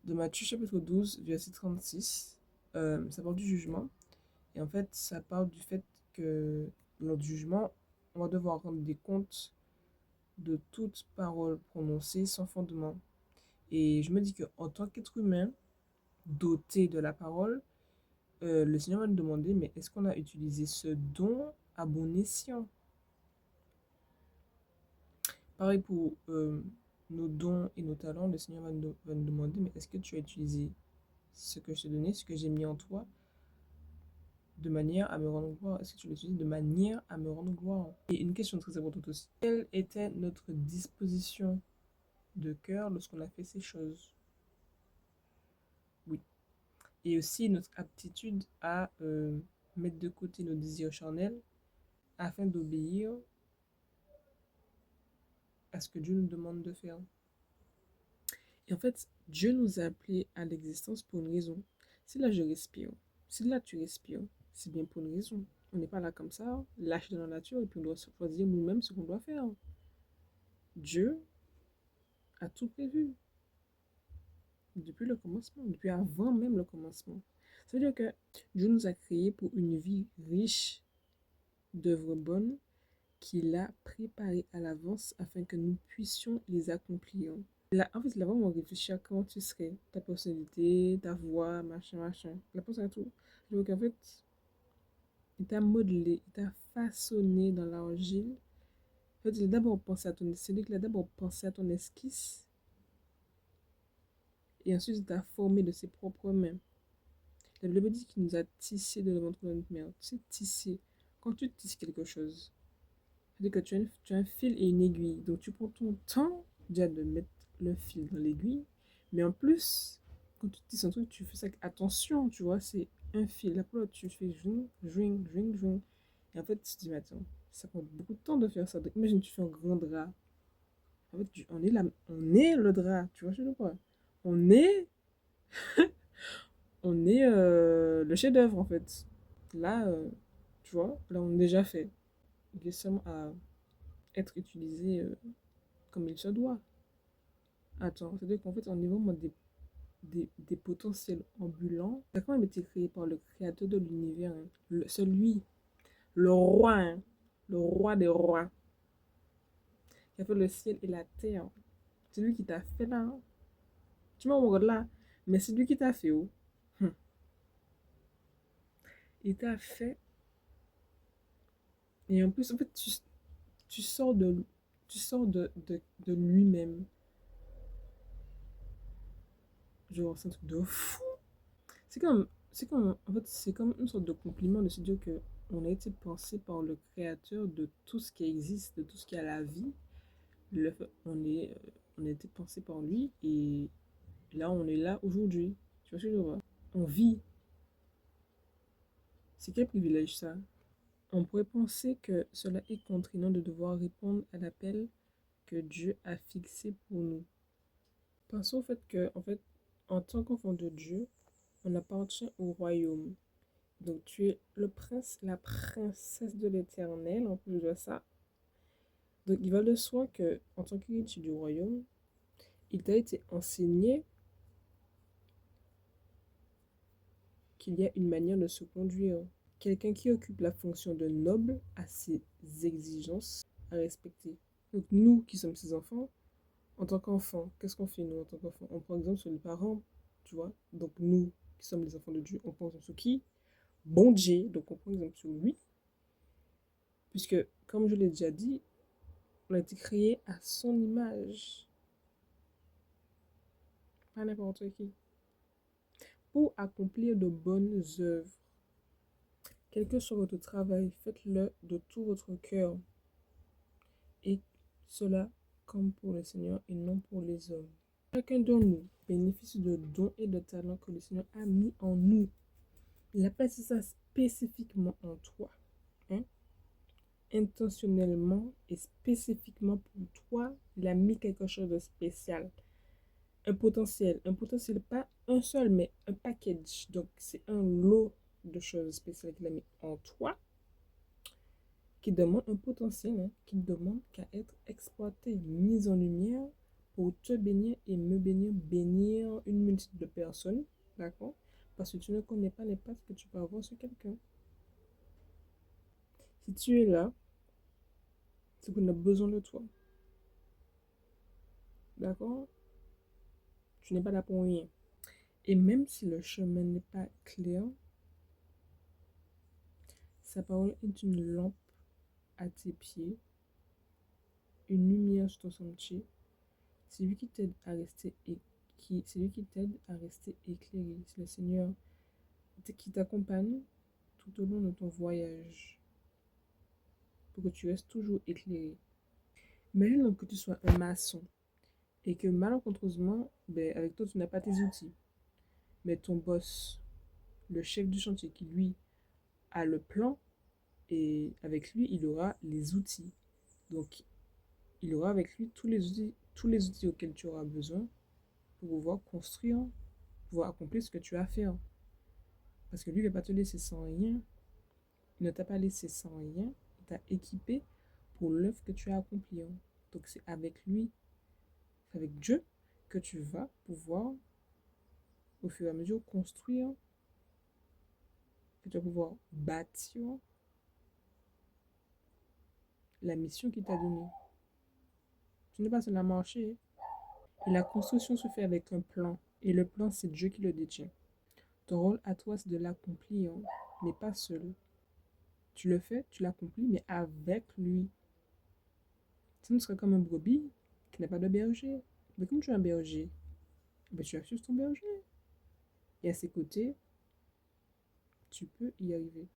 de Matthieu chapitre 12, verset 36. Ça parle du jugement. Et en fait, ça parle du fait que lors du jugement, on va devoir rendre des comptes de toute parole prononcée sans fondement. Et je me dis qu'en tant qu'être humain, doté de la parole, le Seigneur va nous demander, mais est-ce qu'on a utilisé ce don à bon escient? Pareil pour nos dons et nos talents, le Seigneur va nous demander, mais est-ce que tu as utilisé ce que je t'ai donné, ce que j'ai mis en toi, de manière à me rendre gloire? Est-ce que tu l'utilises de manière à me rendre gloire? Et une question très importante aussi, quelle était notre disposition de cœur lorsqu'on a fait ces choses? Oui. Et aussi notre aptitude à mettre de côté nos désirs charnels afin d'obéir à ce que Dieu nous demande de faire. Et en fait, Dieu nous a appelés à l'existence pour une raison. Si là je respire, si là tu respires, c'est bien pour une raison. On n'est pas là comme ça, lâché dans la nature, et puis on doit choisir nous-mêmes ce qu'on doit faire. Dieu a tout prévu depuis le commencement, depuis avant même le commencement. Ça veut dire que Dieu nous a créés pour une vie riche d'œuvres bonnes qu'il a préparées à l'avance afin que nous puissions les accomplir. Là, en fait, là, vraiment réfléchir à comment tu serais, ta personnalité, ta voix, machin, machin. La pense à tout. Donc, en fait, il t'a modelé, il t'a façonné dans l'argile. En fait, il a d'abord pensé à ton, c'est lui qui a d'abord pensé à ton esquisse. Et ensuite, il t'a formé de ses propres mains. La Bible dit qu'il nous a tissé de ventre de notre mère. Tu sais, tisser. Quand tu tisses quelque chose, c'est-à-dire que tu as un fil et une aiguille. Donc, tu prends ton temps déjà de mettre le fil dans l'aiguille. Mais en plus, quand tu tisses un truc, tu fais ça avec attention, tu vois. C'est un fil. Après, tu fais jouing, jouing, jouing, jouing. Et en fait, tu te dis, mais attends, ça prend beaucoup de temps de faire ça. Donc, imagine, tu fais un grand drap. En fait, on est là, on est le drap, tu vois, je sais pas. On est, on est le chef-d'œuvre, en fait. Là, tu vois, là, on est déjà fait. Il est seulement à être utilisé comme il se doit. Attends, c'est-à-dire qu'en fait, on est vraiment des potentiels ambulants. Ça a quand même été créé par le créateur de l'univers, hein. Celui, le roi, hein, le roi des rois, qui a fait le ciel et la terre. C'est lui qui t'a fait là, hein. Tu m'as regarde là, mais c'est lui qui t'a fait, oh. Hum. Il t'a fait, et en plus, en fait, tu sors de lui-même. Genre, c'est un truc de fou. En fait, c'est comme une sorte de compliment de se dire que on a été pensé par le créateur de tout ce qui existe, de tout ce qui a la vie. On a été pensé par lui et là, on est là aujourd'hui. Tu vois ce que je veux dire? On vit. C'est quel privilège ça? On pourrait penser que cela est contraignant de devoir répondre à l'appel que Dieu a fixé pour nous. Pensons au fait que, en fait, en tant qu'enfant de Dieu, on appartient au royaume. Donc tu es le prince, la princesse de l'éternel, en plus de ça. Donc il va de soi que, en tant qu'héritier du royaume, il t'a été enseigné qu'il y a une manière de se conduire. Quelqu'un qui occupe la fonction de noble a ses exigences à respecter. Donc nous qui sommes ses enfants, en tant qu'enfants, qu'est-ce qu'on fait nous en tant qu'enfants? On prend exemple sur les parents, tu vois. Donc nous qui sommes les enfants de Dieu, on prend exemple sur qui? Bon Dieu, donc on prend exemple sur lui. Puisque, comme je l'ai déjà dit, on a été créé à son image, pas n'importe qui, pour accomplir de bonnes œuvres. Quel que soit votre travail, faites-le de tout votre cœur. Et cela comme pour le Seigneur et non pour les hommes. Chacun de nous bénéficie de dons et de talents que le Seigneur a mis en nous. Il a placé ça spécifiquement en toi. Hein? Intentionnellement et spécifiquement pour toi, il a mis quelque chose de spécial. Un potentiel, pas un seul, mais un package. Donc, c'est un lot de choses spéciales qu'il a mis en toi, qui demande un potentiel, hein, qui ne demande qu'à être exploité, mis en lumière pour te bénir et me bénir, bénir une multitude de personnes, d'accord? Parce que tu ne connais pas l'impact que tu peux avoir sur quelqu'un. Si tu es là, c'est qu'on a besoin de toi, d'accord? Tu n'es pas là pour rien. Et même si le chemin n'est pas clair, sa parole est une lampe à tes pieds, une lumière sur ton sentier. C'est lui qui t'aide à rester c'est lui qui t'aide à rester éclairé. C'est le Seigneur qui t'accompagne tout au long de ton voyage pour que tu restes toujours éclairé. Imagine donc que tu sois un maçon et que malencontreusement, ben, avec toi, tu n'as pas tes outils. Mais ton boss, le chef du chantier qui lui a le plan et avec lui, il aura les outils. Donc, il aura avec lui tous les outils auxquels tu auras besoin pour pouvoir construire, pouvoir accomplir ce que tu as à faire. Parce que lui, il ne va pas te laisser sans rien. Il ne t'a pas laissé sans rien. Il t'a équipé pour l'œuvre que tu as accomplie. Donc, c'est avec lui, c'est avec Dieu que tu vas pouvoir, au fur et à mesure, construire, que tu vas pouvoir bâtir la mission qu'il t'a donnée. Tu n'es pas seul à marcher. Et la construction se fait avec un plan. Et le plan, c'est Dieu qui le détient. Ton rôle à toi, c'est de l'accomplir, mais pas seul. Tu le fais, tu l'accomplis, mais avec lui. Sinon, tu serais comme un brebis qui n'a pas de berger. Mais comme tu es un berger, ben, tu as juste ton berger. Et à ses côtés, tu peux y arriver.